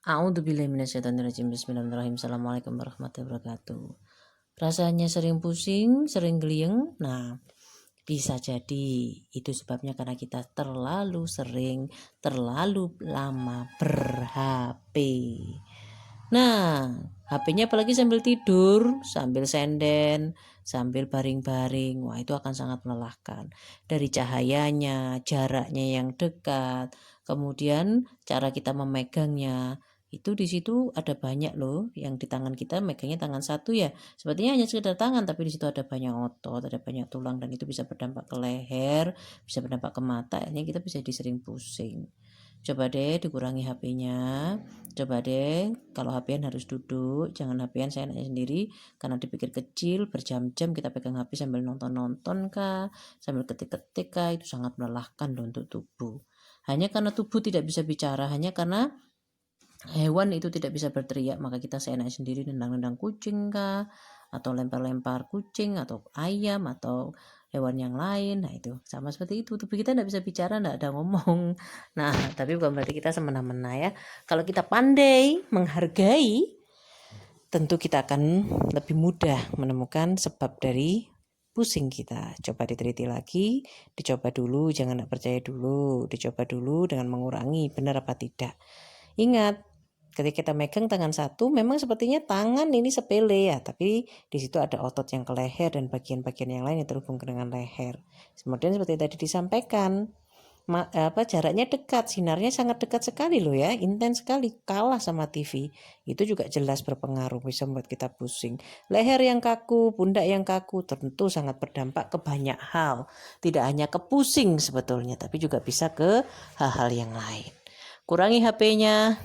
A'udzubillahi minasyaitonirrajim. Bismillahirrahmanirrahim. Assalamualaikum warahmatullahi wabarakatuh. Rasanya sering pusing, sering gelieng. Nah, bisa jadi itu sebabnya karena kita terlalu sering, terlalu lama ber-HP. Nah, HP-nya apalagi sambil tidur, sambil senden, sambil baring-baring. Wah, itu akan sangat melelahkan. Dari cahayanya, jaraknya yang dekat, kemudian cara kita memegangnya. Itu di situ ada banyak loh, yang di tangan kita megangnya tangan satu ya. Sepertinya hanya sekedar tangan, tapi di situ ada banyak otot, ada banyak tulang, dan itu bisa berdampak ke leher, bisa berdampak ke mata. Akhirnya kita bisa disering pusing. Coba deh dikurangi HP-nya. Coba deh kalau HP-an harus duduk, jangan HP-an seenaknya sendiri, karena dipikir kecil, berjam-jam kita pegang HP sambil nonton-nonton kah, sambil ketik-ketik kah, itu sangat melelahkan loh untuk tubuh. Hanya karena tubuh tidak bisa bicara, hanya karena hewan itu tidak bisa berteriak, maka kita seenaknya sendiri nendang-nendang kucing kah, atau lempar-lempar kucing atau ayam atau hewan yang lain. Nah, itu sama seperti itu, tubuh kita tidak bisa bicara, tidak ada ngomong. Nah, tapi bukan berarti kita semena-mena ya. Kalau kita pandai menghargai, tentu kita akan lebih mudah menemukan sebab dari pusing kita. Coba diteliti lagi, dicoba dulu, jangan tidak percaya dulu, dicoba dulu dengan mengurangi, benar apa tidak. Ingat, ketika kita megang tangan satu, memang sepertinya tangan ini sepele ya, tapi di situ ada otot yang ke leher dan bagian-bagian yang lain yang terhubung dengan leher. Kemudian seperti tadi disampaikan, jaraknya dekat, sinarnya sangat dekat sekali loh ya, intens sekali, kalah sama TV. Itu juga jelas berpengaruh, bisa membuat kita pusing. Leher yang kaku, pundak yang kaku tentu sangat berdampak ke banyak hal. Tidak hanya ke pusing sebetulnya, tapi juga bisa ke hal-hal yang lain. Kurangi HP-nya.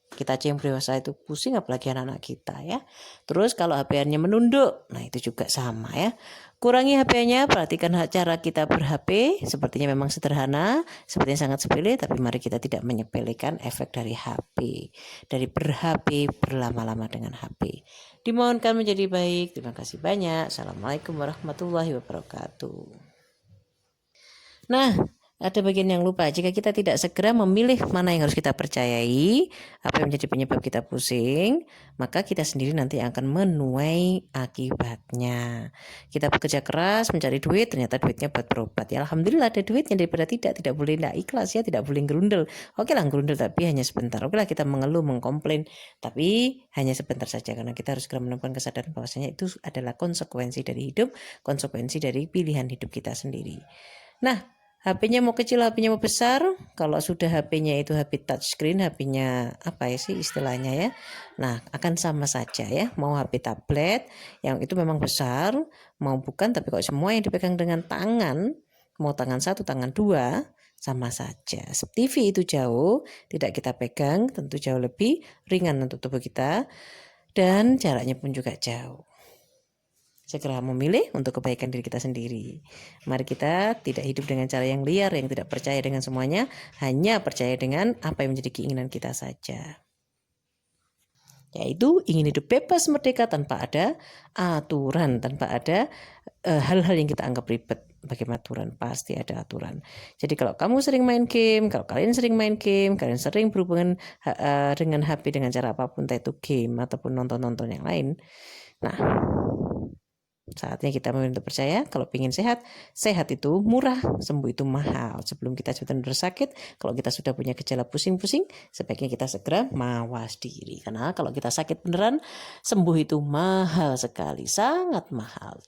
Kita aja yang dewasa itu pusing, apalagi anak-anak kita ya. Terus kalau HP-nya menunduk, nah itu juga sama ya. Kurangi HP-nya, perhatikan cara kita ber-HP. Sepertinya memang sederhana, sepertinya sangat sepele, tapi mari kita tidak menyepelekan efek dari HP. Dari ber-HP, berlama-lama dengan HP. Dimohonkan menjadi baik. Terima kasih banyak. Assalamualaikum warahmatullahi wabarakatuh. Nah, ada bagian yang lupa. Jika kita tidak segera memilih mana yang harus kita percayai, apa yang menjadi penyebab kita pusing, maka kita sendiri nanti akan menuai akibatnya. Kita bekerja keras mencari duit, ternyata duitnya buat berobat. Ya alhamdulillah ada duitnya, daripada tidak boleh tidak ikhlas ya, tidak boleh gerundel. Oke lah gerundel, tapi hanya sebentar. Oke lah kita mengeluh, mengkomplain, tapi hanya sebentar saja, karena kita harus segera menemukan kesadaran bahwasanya itu adalah konsekuensi dari hidup, konsekuensi dari pilihan hidup kita sendiri. Nah, HP-nya mau kecil, HP-nya mau besar. Kalau sudah HP-nya itu HP touchscreen, HP-nya apa ya sih istilahnya ya. Nah, akan sama saja ya. Mau HP tablet yang itu memang besar, mau bukan, tapi kalau semua yang dipegang dengan tangan, mau tangan satu, tangan dua, sama saja. TV itu jauh, tidak kita pegang, tentu jauh lebih ringan untuk tubuh kita, dan jaraknya pun juga jauh. Segera memilih untuk kebaikan diri kita sendiri. Mari kita tidak hidup dengan cara yang liar, yang tidak percaya dengan semuanya, hanya percaya dengan apa yang menjadi keinginan kita saja. Yaitu ingin hidup bebas merdeka tanpa ada aturan, tanpa ada hal-hal yang kita anggap ribet. Bagaimana aturan? Pasti ada aturan. Jadi kalau kamu sering main game, kalau kalian sering main game, kalian sering berhubungan dengan HP dengan cara apapun, entah itu game ataupun nonton-nonton yang lain. Nah, saatnya kita memilih untuk percaya kalau ingin sehat. Sehat itu murah, sembuh itu mahal. Sebelum kita benar-benar sakit, kalau kita sudah punya gejala pusing-pusing, sebaiknya kita segera mawas diri. Karena kalau kita sakit beneran, sembuh itu mahal sekali, sangat mahal.